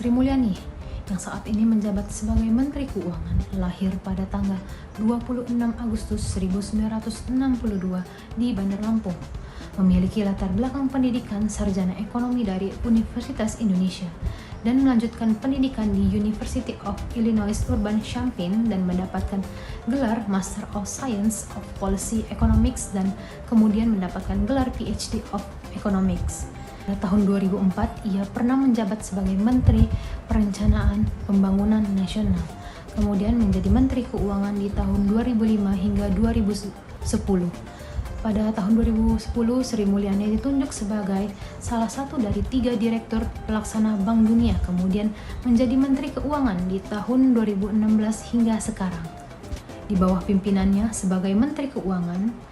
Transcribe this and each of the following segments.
Sri Mulyani yang saat ini menjabat sebagai Menteri Keuangan lahir pada tanggal 26 Agustus 1962 di Bandar Lampung. Memiliki latar belakang pendidikan sarjana ekonomi dari Universitas Indonesia dan melanjutkan pendidikan di University of Illinois Urbana-Champaign dan mendapatkan gelar Master of Science of Policy Economics dan kemudian mendapatkan gelar PhD of Economics. Pada tahun 2004, ia pernah menjabat sebagai Menteri Perencanaan Pembangunan Nasional, kemudian menjadi Menteri Keuangan di tahun 2005 hingga 2010. Pada tahun 2010, Sri Mulyani ditunjuk sebagai salah satu dari 3 Direktur Pelaksana Bank Dunia, kemudian menjadi Menteri Keuangan di tahun 2016 hingga sekarang. Di bawah pimpinannya sebagai Menteri Keuangan,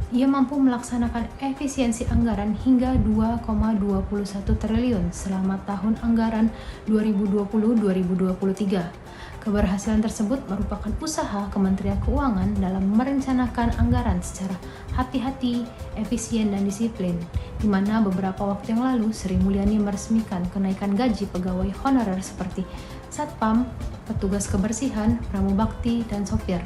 ia mampu melaksanakan efisiensi anggaran hingga 2,21 triliun selama tahun anggaran 2020-2023. Keberhasilan tersebut merupakan usaha Kementerian Keuangan dalam merencanakan anggaran secara hati-hati, efisien, dan disiplin, di mana beberapa waktu yang lalu Sri Mulyani meresmikan kenaikan gaji pegawai honorer seperti Satpam, petugas kebersihan, pramubakti, dan sopir.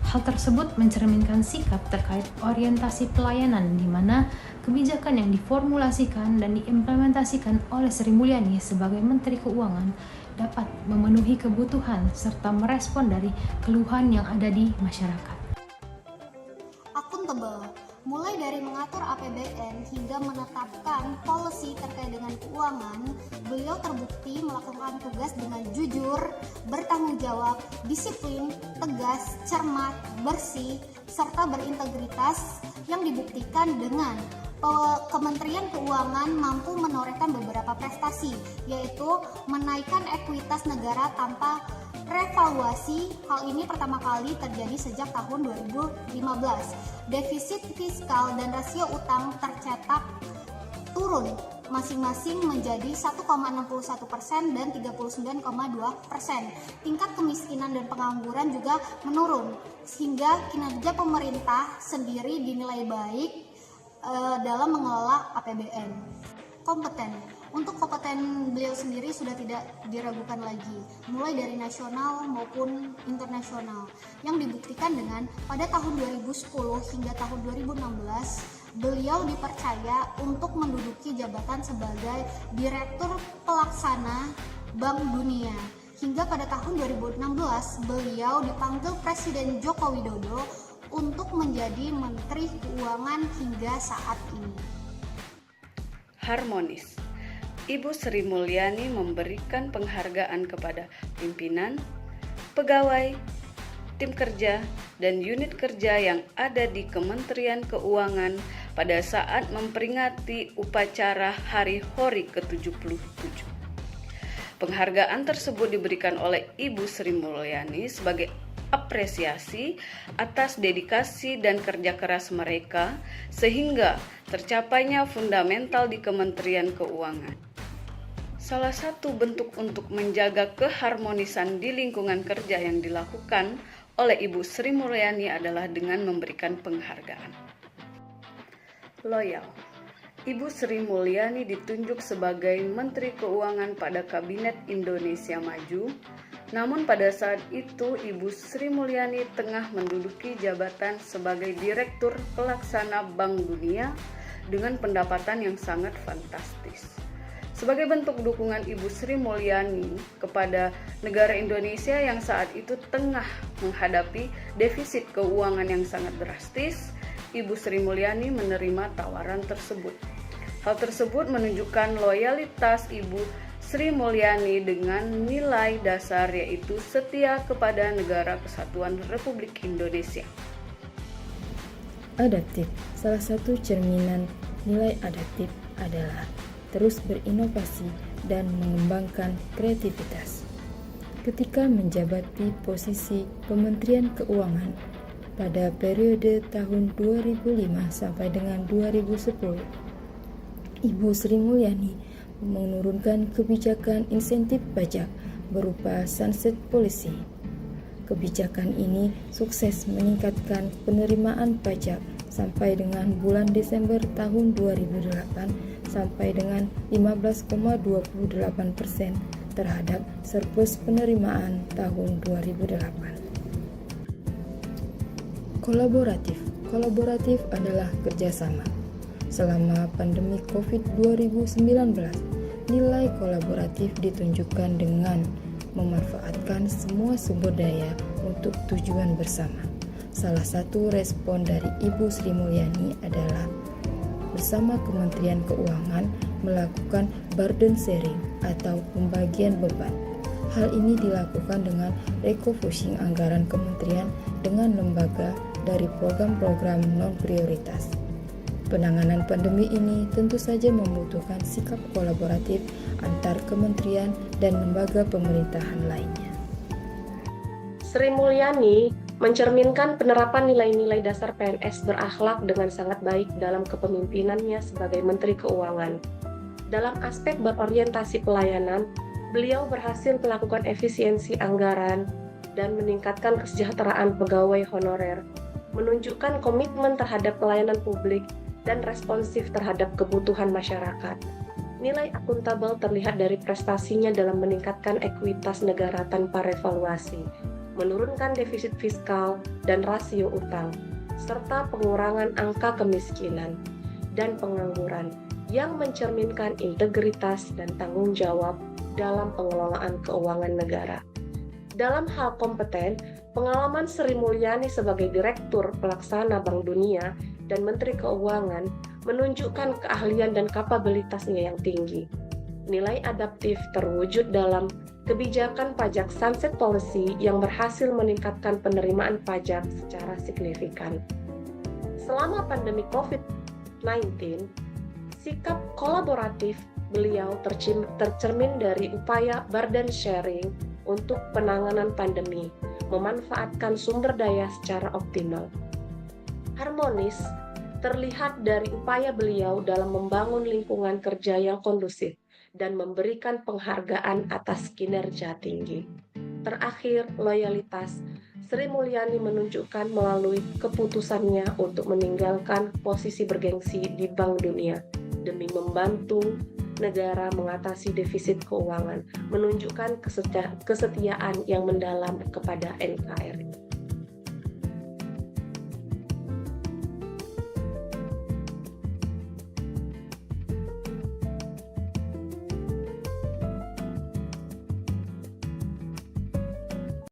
Hal tersebut mencerminkan sikap terkait orientasi pelayanan di mana kebijakan yang diformulasikan dan diimplementasikan oleh Sri Mulyani sebagai Menteri Keuangan dapat memenuhi kebutuhan serta merespon dari keluhan yang ada di masyarakat. Akuntabel, mulai dari mengatur APBN hingga menetapkan policy terkait dengan keuangan, beliau terbukti melakukan tugas dengan jujur, bertanggung jawab, disiplin, tegas, cermat, bersih, serta berintegritas yang dibuktikan dengan Kementerian Keuangan mampu menorehkan beberapa prestasi, yaitu menaikkan ekuitas negara tanpa revaluasi. Hal ini pertama kali terjadi sejak tahun 2015. Defisit fiskal dan rasio utang tercetak turun masing-masing menjadi 1,61% dan 39,2%. Tingkat kemiskinan dan pengangguran juga menurun, sehingga kinerja pemerintah sendiri dinilai baik dalam mengelola APBN. Kompeten. Untuk kompeten beliau sendiri sudah tidak diragukan lagi, mulai dari nasional maupun internasional, yang dibuktikan dengan pada tahun 2010 hingga tahun 2016 beliau dipercaya untuk menduduki jabatan sebagai Direktur Pelaksana Bank Dunia. Hingga pada tahun 2016 beliau dipanggil Presiden Joko Widodo untuk menjadi Menteri Keuangan hingga saat ini. Harmonis. Ibu Sri Mulyani memberikan penghargaan kepada pimpinan, pegawai, tim kerja, dan unit kerja yang ada di Kementerian Keuangan pada saat memperingati upacara Hari Hori ke-77. Penghargaan tersebut diberikan oleh Ibu Sri Mulyani sebagai apresiasi atas dedikasi dan kerja keras mereka sehingga tercapainya fundamental di Kementerian Keuangan. Salah satu bentuk untuk menjaga keharmonisan di lingkungan kerja yang dilakukan oleh Ibu Sri Mulyani adalah dengan memberikan penghargaan. Loyal. Ibu Sri Mulyani ditunjuk sebagai Menteri Keuangan pada Kabinet Indonesia Maju. Namun pada saat itu Ibu Sri Mulyani tengah menduduki jabatan sebagai Direktur Pelaksana Bank Dunia dengan pendapatan yang sangat fantastis. Sebagai bentuk dukungan Ibu Sri Mulyani kepada negara Indonesia yang saat itu tengah menghadapi defisit keuangan yang sangat drastis, Ibu Sri Mulyani menerima tawaran tersebut. Hal tersebut menunjukkan loyalitas Ibu Sri Mulyani dengan nilai dasar yaitu setia kepada Negara Kesatuan Republik Indonesia. Adaptif. Salah satu cerminan nilai adaptif adalah terus berinovasi dan mengembangkan kreativitas. Ketika menjabati posisi Kementerian Keuangan pada periode tahun 2005 sampai dengan 2010, Ibu Sri Mulyani menurunkan kebijakan insentif pajak berupa sunset policy. Kebijakan ini sukses meningkatkan penerimaan pajak sampai dengan bulan Desember tahun 2008 sampai dengan 15,28% terhadap surplus penerimaan tahun 2008. Kolaboratif adalah kerjasama. Selama pandemi COVID-19, nilai kolaboratif ditunjukkan dengan memanfaatkan semua sumber daya untuk tujuan bersama. Salah satu respon dari Ibu Sri Mulyani adalah bersama Kementerian Keuangan melakukan burden sharing atau pembagian beban. Hal ini dilakukan dengan refocusing anggaran kementerian dengan lembaga dari program-program non-prioritas. Penanganan pandemi ini tentu saja membutuhkan sikap kolaboratif antar kementerian dan lembaga pemerintahan lainnya. Sri Mulyani mencerminkan penerapan nilai-nilai dasar PNS berakhlak dengan sangat baik dalam kepemimpinannya sebagai Menteri Keuangan. Dalam aspek berorientasi pelayanan, beliau berhasil melakukan efisiensi anggaran dan meningkatkan kesejahteraan pegawai honorer, menunjukkan komitmen terhadap pelayanan publik dan responsif terhadap kebutuhan masyarakat. Nilai akuntabel terlihat dari prestasinya dalam meningkatkan ekuitas negara tanpa revaluasi, menurunkan defisit fiskal dan rasio utang, serta pengurangan angka kemiskinan dan pengangguran yang mencerminkan integritas dan tanggung jawab dalam pengelolaan keuangan negara. Dalam hal kompeten, pengalaman Sri Mulyani sebagai Direktur Pelaksana Bank Dunia dan Menteri Keuangan menunjukkan keahlian dan kapabilitasnya yang tinggi. Nilai adaptif terwujud dalam kebijakan pajak sunset policy yang berhasil meningkatkan penerimaan pajak secara signifikan. Selama pandemi COVID-19, sikap kolaboratif beliau tercermin dari upaya burden sharing untuk penanganan pandemi, memanfaatkan sumber daya secara optimal. Harmonis terlihat dari upaya beliau dalam membangun lingkungan kerja yang kondusif dan memberikan penghargaan atas kinerja tinggi. Terakhir, loyalitas. Sri Mulyani menunjukkan melalui keputusannya untuk meninggalkan posisi bergengsi di Bank Dunia demi membantu negara mengatasi defisit keuangan, menunjukkan kesetiaan yang mendalam kepada NKRI.